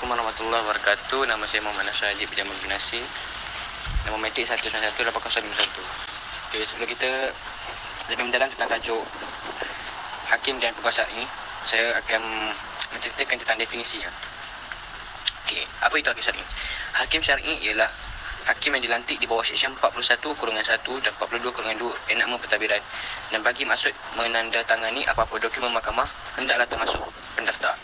Assalamualaikum warahmatullahi wabarakatuh. Nama saya Muhammad Nasir Haji Pejaman Binasi. Nama matrik 1918091. Okay, sebelum kita lebih mendalam tentang tajuk Hakim dan Peguam Syar'i, saya akan menceritakan tentang definisinya. Okay, apa itu Hakim Syar'i? Hakim Syar'i ialah hakim yang dilantik di bawah Seksyen 41/1 dan 42/2 Enakmen Pentadbiran, dan bagi maksud menandatangani apa-apa dokumen mahkamah hendaklah termasuk pendaftar.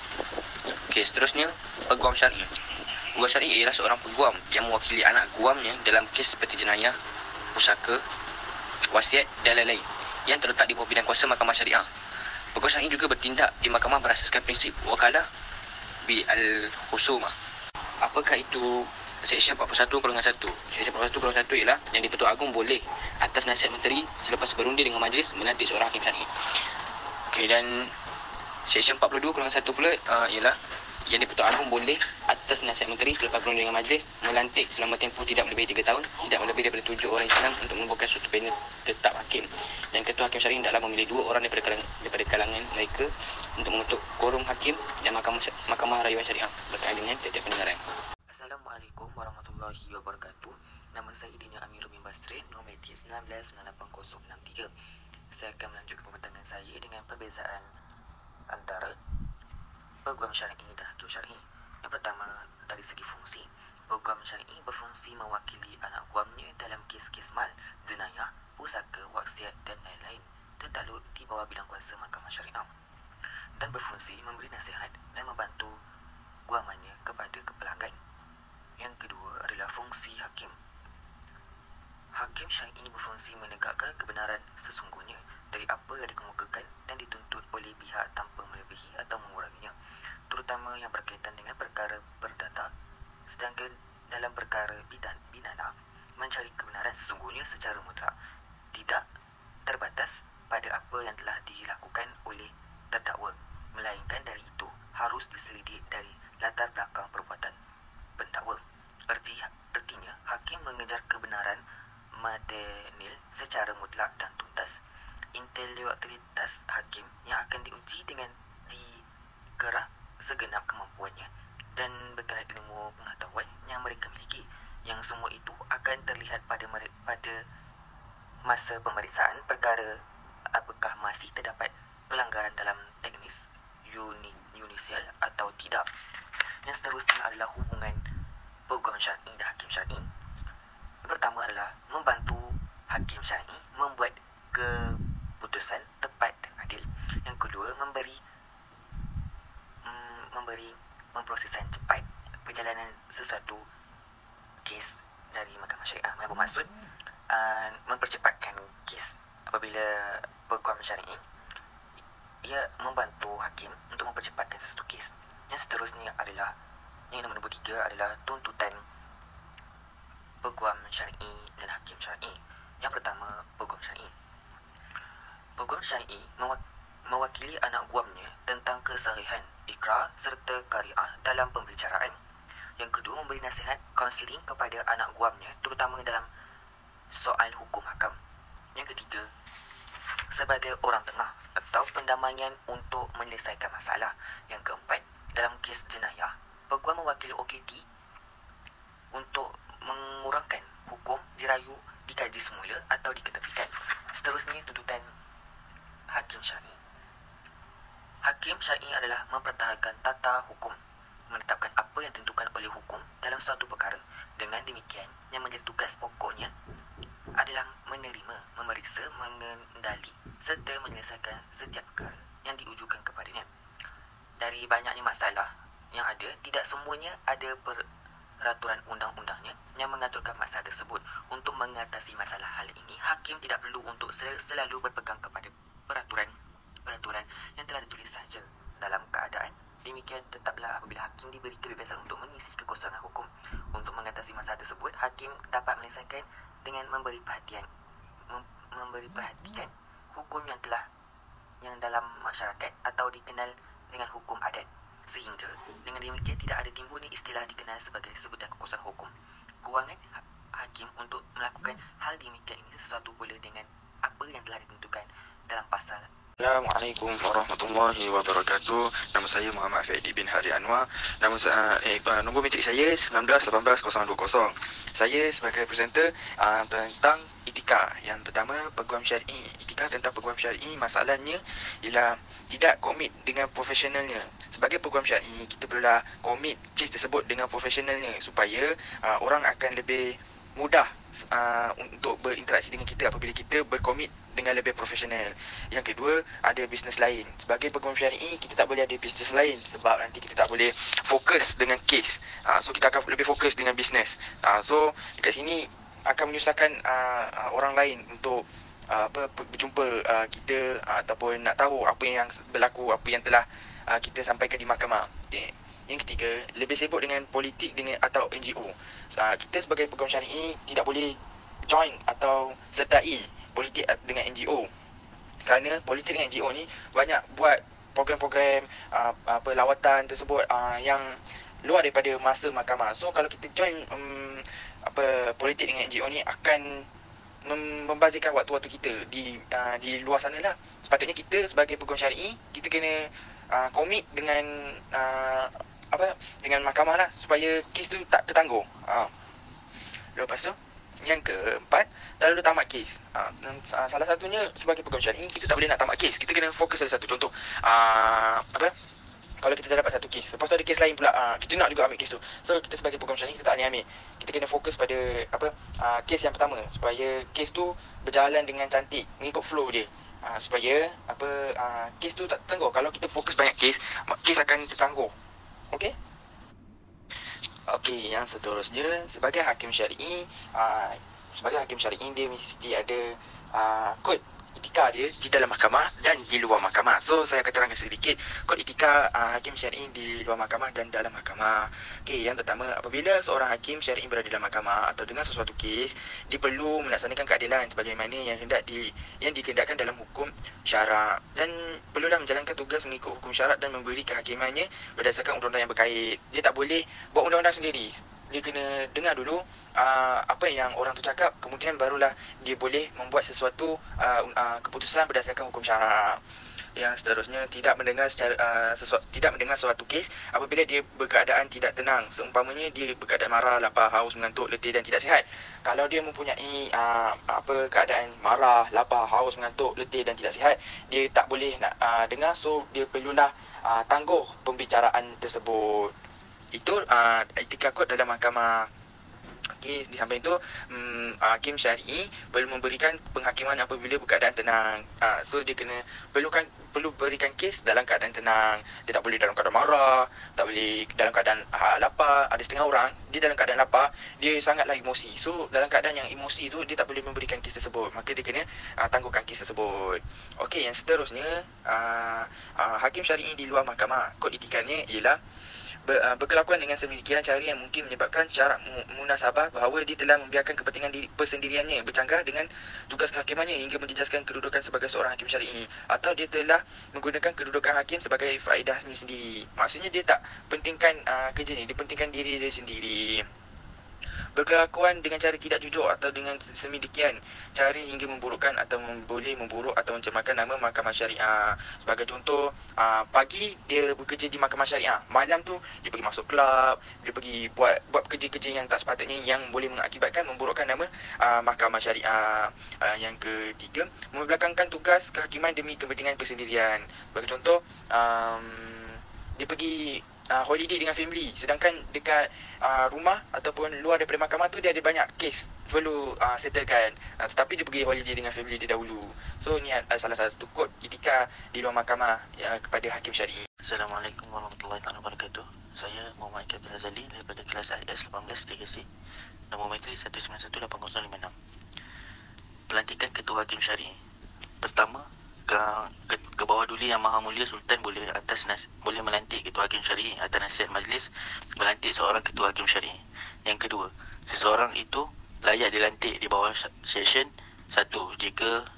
Okey, seterusnya peguam syar'i. Peguam syar'i ialah seorang peguam yang mewakili anak guamnya dalam kes seperti jenayah, pusaka, wasiat dan lain-lain yang terletak di bawah bidang kuasa mahkamah syariah. Peguam syar'i juga bertindak di mahkamah berasaskan prinsip wakalah bi al-khusumah. Apakah itu Seksyen 41/1? Seksyen 41/1 ialah yang di-Pertuan Agong boleh atas nasihat menteri selepas berundi dengan majlis melantik seorang hakim syar'i. Okey, dan Seksyen 42/1 pula ialah yang di-Pertuan Agong boleh atas nasihat menteri selepas berundi dengan majlis melantik selama tempoh tidak melebihi 3 tahun, tidak melebihi daripada 7 orang Islam untuk menubuhkan suatu panel tetap hakim. Dan ketua hakim syar'i hendaklah memilih 2 orang daripada kalangan mereka untuk mengutuk quorum hakim dan mahkamah rayuan syariah berkaitan dengan tiap-tiap pendengaran. Assalamualaikum warahmatullahi wabarakatuh. Nama saya Dinya Amirul bin Basrin, nombor matrik 1998063. Saya akan melanjutkan pembentangan saya dengan perbezaan antara peguam syar'i dan hakim syar'i. Yang pertama, dari segi fungsi. Peguam syar'i berfungsi mewakili anak guamnya dalam kes-kes mal, jenayah, pusaka, wasiat dan lain-lain tertakluk di bawah bidang kuasa mahkamah syariah, dan berfungsi memberi nasihat dan membantu guamannya kepada kepelanggan. Yang kedua adalah fungsi hakim. Hakim syar'i berfungsi menegakkan kebenaran sesungguhnya dari apa yang dikemukakan dan dituntut oleh pihak tanpa melebihi atau menguranginya, terutama yang berkaitan dengan perkara perdata. Sedangkan dalam perkara bidana, mencari kebenaran sesungguhnya secara mutlak, tidak terbatas pada apa yang telah dilakukan oleh terdakwa, melainkan dari itu harus diselidik dari latar belakang perbuatan pendakwa. Artinya, hakim mengejar kebenaran material secara mutlak dan tuntas. Intelektualitas hakim yang akan diuji dengan dikerah segenap kemampuannya dan berkenaan ilmu pengetahuan yang mereka miliki, yang semua itu akan terlihat pada masa pemeriksaan perkara apakah masih terdapat pelanggaran dalam teknis yudisial atau tidak. Yang seterusnya adalah hubungan peguam syar'i dan hakim syar'i. Yang pertama adalah membantu hakim syar'i membuat keputusan tepat dan adil. Yang kedua, memberi pemprosesan cepat perjalanan sesuatu kes dari mahkamah syariah, yang bermaksud mempercepatkan kes. Apabila peguam syar'i, ia membantu hakim untuk mempercepatkan sesuatu kes. Yang seterusnya adalah, yang nombor 3 adalah tuntutan peguam syar'i dan hakim syar'i. Yang pertama, peguam syar'i. Peguam syar'i mewakili anak guamnya tentang kesarihan, ikrar serta qari'ah dalam pembicaraan. Yang kedua, memberi nasihat, kaunseling kepada anak guamnya, terutama dalam soal hukum hakam. Yang ketiga, sebagai orang tengah atau pendamaian untuk menyelesaikan masalah. Yang keempat, dalam kes jenayah, peguam mewakili OKT untuk mengurangkan hukum dirayu, dikaji semula atau diketepikan. Seterusnya, tuntutan hakim syar'i. Hakim syar'i adalah mempertahankan tata hukum, menetapkan apa yang ditentukan oleh hukum dalam suatu perkara. Dengan demikian, yang menjadi tugas pokoknya adalah menerima, memeriksa, mengendali serta menyelesaikan setiap perkara yang diujukan kepadanya. Dari banyaknya masalah yang ada, tidak semuanya ada peraturan undang-undangnya yang mengaturkan masalah tersebut. Untuk mengatasi masalah hal ini, hakim tidak perlu untuk selalu berpegang kepada peraturan yang telah ditulis saja. Dalam keadaan demikian, tetaplah apabila hakim diberi kebebasan untuk mengisi kekosongan hukum. Untuk mengatasi masalah tersebut, hakim dapat menyelesaikan dengan memberi perhatian hukum yang dalam masyarakat atau dikenal dengan hukum adat, sehingga dengan demikian tidak ada timbulnya istilah dikenal sebagai sebutan kekosongan hukum. Kewangan hakim untuk melakukan hal demikian ini sesuatu pula dengan apa yang telah ditentukan dalam pasal Assalamualaikum warahmatullahi wabarakatuh. Nama saya Muhammad Faidi bin Hari Anwar. Nombor metrik saya 1918-020. Saya sebagai presenter tentang etika. Yang pertama, peguam syar'i. Etika tentang peguam syar'i, masalahnya ialah tidak komit dengan profesionalnya. Sebagai peguam syar'i, kita perlulah komit kes tersebut dengan profesionalnya supaya orang akan lebih mudah untuk berinteraksi dengan kita apabila kita berkomit dengan lebih profesional. Yang kedua, ada bisnes lain. Sebagai peguam syar'i, kita tak boleh ada bisnes lain sebab nanti kita tak boleh fokus dengan kes. So kita akan lebih fokus dengan bisnes. So dekat sini akan menyusahkan orang lain untuk berjumpa kita ataupun nak tahu apa yang berlaku, apa yang telah kita sampaikan di mahkamah. Okay. Yang ketiga, lebih sibuk dengan politik dengan atau NGO. Kita sebagai peguam syar'i tidak boleh join atau sertai politik dengan NGO. Kerana politik dengan NGO ni banyak buat program-program lawatan tersebut yang luar daripada masa mahkamah. So kalau kita join politik dengan NGO ni akan membazirkan waktu-waktu kita di luar sana lah. Sepatutnya kita sebagai peguam syar'i, kita kena komit dengan dengan mahkamah lah supaya kes tu tak tertangguh. Lepas tu yang keempat, terlalu tamat kes. Salah satunya sebagai peguam syar'i, kita tak boleh nak tamat kes. Kita kena fokus pada satu. Contoh kalau kita dah dapat satu kes, lepas tu ada kes lain pula, kita nak juga ambil kes tu. So kita sebagai peguam syar'i, kita tak boleh ambil. Kita kena fokus pada kes yang pertama supaya kes tu berjalan dengan cantik, mengikut flow dia. Supaya kes tu tak tertangguh. Kalau kita fokus banyak kes akan tertangguh. Okey? Okey, yang seterusnya, sebagai hakim syar'i, dia mesti ada kod etika dia di dalam mahkamah dan di luar mahkamah. So saya akan terangkan sedikit kod etika hakim syar'i di luar mahkamah dan dalam mahkamah. Okey, yang pertama, apabila seorang hakim syar'i berada dalam mahkamah atau dengan sesuatu kes, dia perlu melaksanakan keadilan sebagaimana yang dikehendakkan dalam hukum syarak dan perlulah menjalankan tugas mengikut hukum syarak dan memberi kehakimannya berdasarkan undang-undang yang berkait. Dia tak boleh buat undang-undang sendiri. Dia kena dengar dulu apa yang orang tu cakap, kemudian barulah dia boleh membuat sesuatu keputusan berdasarkan hukum syarak. Yang seterusnya, tidak mendengar suatu kes apabila dia berkeadaan tidak tenang. Seumpamanya dia berkeadaan marah, lapar, haus, mengantuk, letih dan tidak sihat. Kalau dia mempunyai keadaan marah, lapar, haus, mengantuk, letih dan tidak sihat, dia tak boleh nak dengar. So dia perlulah tangguh pembicaraan tersebut. Itu etika kod dalam mahkamah. Okey, di samping itu hakim syar'i perlu memberikan penghakiman apabila berkeadaan tenang. So dia perlu berikan kes dalam keadaan tenang. Dia tak boleh dalam keadaan marah, tak boleh dalam keadaan lapar. Ada setengah orang dia dalam keadaan lapar, dia sangatlah emosi. So dalam keadaan yang emosi tu dia tak boleh memberikan kes tersebut. Maka dia kena tangguhkan kes tersebut. Okey, yang seterusnya, hakim syar'i di luar mahkamah, kod etikanya ialah berkelakuan dengan sedemikian cara yang mungkin menyebabkan syarat munasabah bahawa dia telah membiarkan kepentingan persendiriannya bercanggah dengan tugas kehakimannya hingga menjejaskan kedudukan sebagai seorang hakim syar'i, atau dia telah menggunakan kedudukan hakim sebagai faedahnya sendiri. Maksudnya dia tak pentingkan kerja ni, dia pentingkan diri dia sendiri. Berkelakuan dengan cara tidak jujur atau dengan sedemikian cara hingga memburukkan atau boleh memburuk atau mencemarkan nama mahkamah syariah. Sebagai contoh, pagi dia bekerja di mahkamah syariah, malam tu dia pergi masuk kelab, dia pergi buat kerja-kerja yang tak sepatutnya yang boleh mengakibatkan memburukkan nama mahkamah syariah. Yang ketiga, membelakangkan tugas kehakiman demi kepentingan persendirian. Sebagai contoh, dia pergi holiday dengan family, sedangkan dekat rumah ataupun luar daripada mahkamah tu dia ada banyak kes perlu settlekan, tetapi dia pergi holiday dengan family dia dahulu. So ni salah satu kod etika di luar mahkamah kepada hakim syar'i. Assalamualaikum warahmatullahi wabarakatuh. Saya Muhammad Kabir Azali daripada kelas IS 18 3C. Nombor metrik 1918056. Pelantikan ketua hakim syar'i. Pertama, ke bawah duli Yang Maha Mulia Sultan boleh melantik ketua hakim syar'i atas nasihat majlis melantik seorang ketua hakim syar'i. Yang kedua, seseorang itu layak dilantik di bawah seksyen 1 jika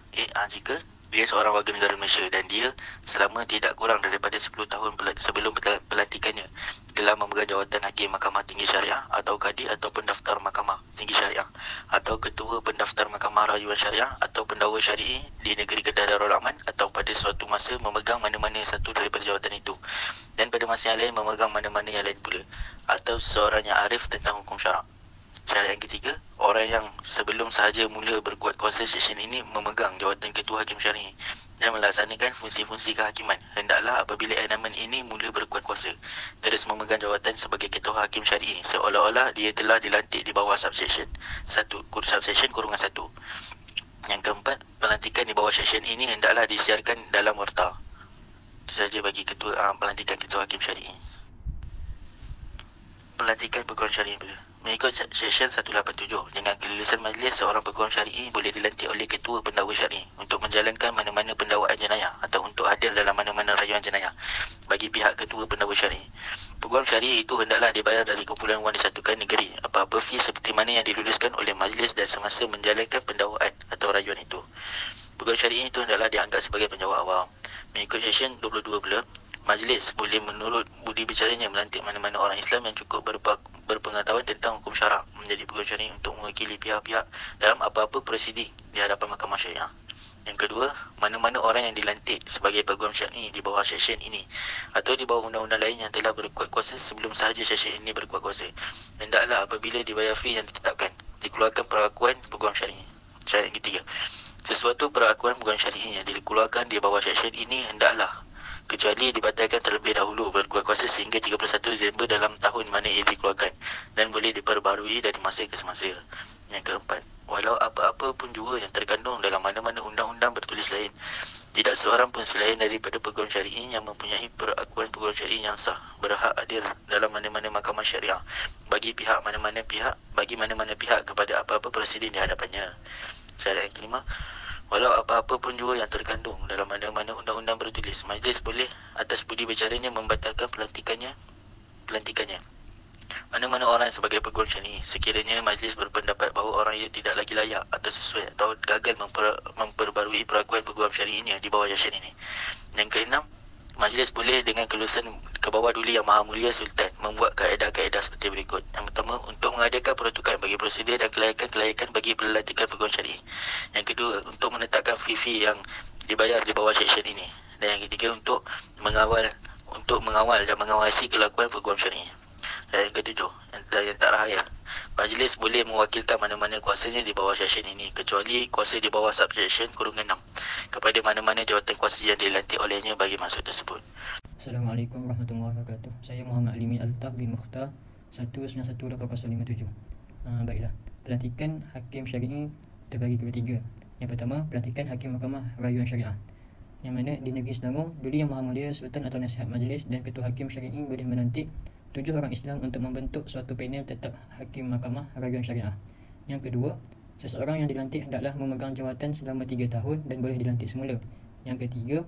Dia seorang warga negara Malaysia dan dia selama tidak kurang daripada 10 tahun sebelum pelantikannya telah memegang jawatan Hakim Mahkamah Tinggi Syariah atau Kadi atau Pendaftar Mahkamah Tinggi Syariah atau Ketua Pendaftar Mahkamah Rayuan Syariah atau Pendakwa Syar'i di negeri Kedah Darul Aman atau pada suatu masa memegang mana-mana satu daripada jawatan itu dan pada masa yang lain memegang mana-mana yang lain pula atau seseorang yang arif tentang hukum syarak. Syarat yang ketiga, orang yang sebelum sahaja mula berkuat kuasa Seksyen ini memegang jawatan Ketua Hakim Syar'i dan melaksanakan fungsi-fungsi kehakiman. Hendaklah apabila enaman ini mula berkuat kuasa, terus memegang jawatan sebagai Ketua Hakim Syar'i seolah-olah dia telah dilantik di bawah subsection 1, subsection _1. Yang keempat, pelantikan di bawah seksyen ini hendaklah disiarkan dalam warta. Itu saja bagi pelantikan Ketua Hakim Syar'i. Pelantikan Peguam Syar'i mengikut Seksyen 187, dengan kelulusan majlis, seorang peguam syar'i boleh dilantik oleh Ketua Pendakwa Syar'i untuk menjalankan mana-mana pendakwaan jenayah atau untuk hadir dalam mana-mana rayuan jenayah bagi pihak Ketua Pendakwa Syar'i. Peguam syar'i itu hendaklah dibayar dari kumpulan wang disatukan negeri apa-apa fee seperti mana yang diluluskan oleh majlis dan semasa menjalankan pendakwaan atau rayuan itu. Peguam syar'i itu hendaklah dianggap sebagai penjawat awam. Mengikut Seksyen 22 pula, majlis boleh menurut budi bicaranya melantik mana-mana orang Islam yang cukup berpengetahuan tentang hukum syarak menjadi peguam syar'i untuk mewakili pihak-pihak dalam apa-apa prosiding di hadapan Mahkamah Syariah. Yang kedua, mana-mana orang yang dilantik sebagai peguam syar'i di bawah seksyen ini atau di bawah undang-undang lain yang telah berkuat kuasa sebelum sahaja seksyen ini berkuat kuasa, hendaklah apabila dibayar fee yang ditetapkan, dikeluarkan perakuan peguam syar'i. Syarat yang ketiga, sesuatu perakuan peguam syar'i yang dikeluarkan di bawah seksyen ini hendaklah kecuali dibatalkan terlebih dahulu berkuat kuasa sehingga 31 Disember dalam tahun mana ia dikeluarkan dan boleh diperbarui dari masa ke semasa. Yang keempat, walau apa-apa pun jua yang terkandung dalam mana-mana undang-undang bertulis lain, tidak seorang pun selain daripada peguam syar'i yang mempunyai perakuan peguam syar'i yang sah berhak hadir dalam mana-mana mahkamah syariah bagi mana-mana pihak kepada apa-apa prosiding di hadapannya. Syarat yang kelima, walau apa-apa pun jua yang terkandung dalam mana-mana undang-undang bertulis, majlis boleh atas budi bicaranya membatalkan pelantikannya. Mana-mana orang sebagai peguam syar'i sekiranya majlis berpendapat bahawa orang itu tidak lagi layak atau sesuai atau gagal memperbarui perakuan peguam syar'inya di bawah seksyen ini. Yang keenam, majlis boleh dengan kelulusan Kebawah Duli Yang Maha Mulia Sultan membuat kaedah-kaedah seperti berikut. Yang pertama, untuk mengadakan peruntukan bagi prosedur dan kelayakan bagi pelantikan peguam syar'i. Yang kedua, untuk menetapkan fee yang dibayar di bawah seksyen ini. Dan yang ketiga, untuk mengawal dan mengawasi kelakuan peguam syar'i. Dan yang ketujuh, yang terakhir, majlis boleh mewakilkan mana-mana kuasanya di bawah seksyen ini kecuali kuasa di bawah subsection _6 kepada mana-mana jawatan kuasa yang dilantik olehnya bagi maksud tersebut. Assalamualaikum warahmatullahi wabarakatuh. Saya Muhammad Alimin Altaf bin Mukhtar 1918057. Baiklah, pelantikan Hakim Syar'i terbagi kepada tiga. Yang pertama, pelantikan Hakim Mahkamah Rayuan Syariah, yang mana di negeri Selangor, Duli Yang Maha Mulia Sultan atau Nasihat Majlis dan Ketua Hakim Syar'i boleh melantik 7 orang Islam untuk membentuk suatu panel tetap Hakim Mahkamah Rayuan Syariah. Yang kedua, seseorang yang dilantik hendaklah memegang jawatan selama 3 tahun dan boleh dilantik semula. Yang ketiga,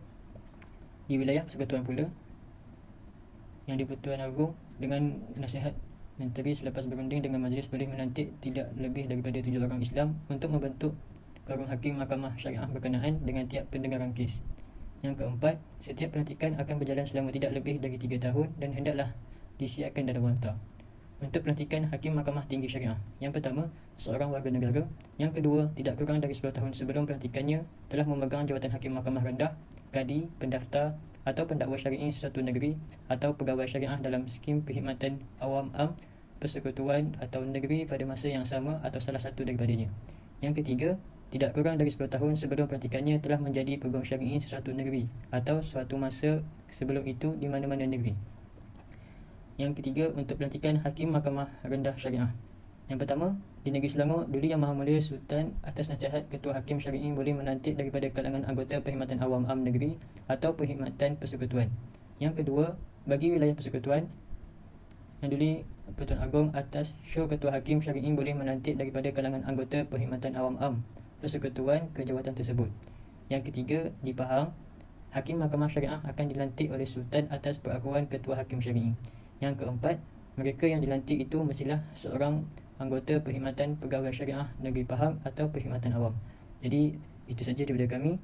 di wilayah persekutuan pula, yang di Pertuan Agong dengan nasihat menteri selepas berunding dengan majlis boleh melantik tidak lebih daripada 7 orang Islam untuk membentuk Karung Hakim Mahkamah Syariah berkenaan dengan tiap pendengaran kes. Yang keempat, setiap pelantikan akan berjalan selama tidak lebih dari 3 tahun dan hendaklah disiarkan dalam warta. Untuk pelantikan Hakim Mahkamah Tinggi Syariah, yang pertama, seorang warga negara. Yang kedua, tidak kurang dari 10 tahun sebelum pelantikannya telah memegang jawatan Hakim Mahkamah Rendah, Kadi, Pendaftar atau Pendakwa Syar'i sesuatu negeri atau pegawai syariah dalam skim perkhidmatan awam am persekutuan atau negeri pada masa yang sama atau salah satu daripadanya. Yang ketiga, tidak kurang dari 10 tahun sebelum pelantikannya telah menjadi peguam syar'i sesuatu negeri atau suatu masa sebelum itu di mana-mana negeri. Yang ketiga, untuk pelantikan Hakim Mahkamah Rendah Syariah. Yang pertama, di negeri Selangor, Duli Yang Maha Mulia Sultan atas nasihat Ketua Hakim Syar'i boleh melantik daripada kalangan anggota Perkhidmatan Awam Am Negeri atau Perkhidmatan Persekutuan. Yang kedua, bagi wilayah persekutuan, yang Duli Pertuan Agong atas syur Ketua Hakim Syar'i boleh melantik daripada kalangan anggota Perkhidmatan Awam Am Persekutuan ke jawatan tersebut. Yang ketiga, di Pahang, Hakim Mahkamah Syariah akan dilantik oleh Sultan atas perakuan Ketua Hakim Syar'i. Yang keempat, mereka yang dilantik itu mestilah seorang anggota Perkhidmatan Pegawai Syariah Negeri Pahang atau Perkhidmatan Awam. Jadi, itu saja daripada kami.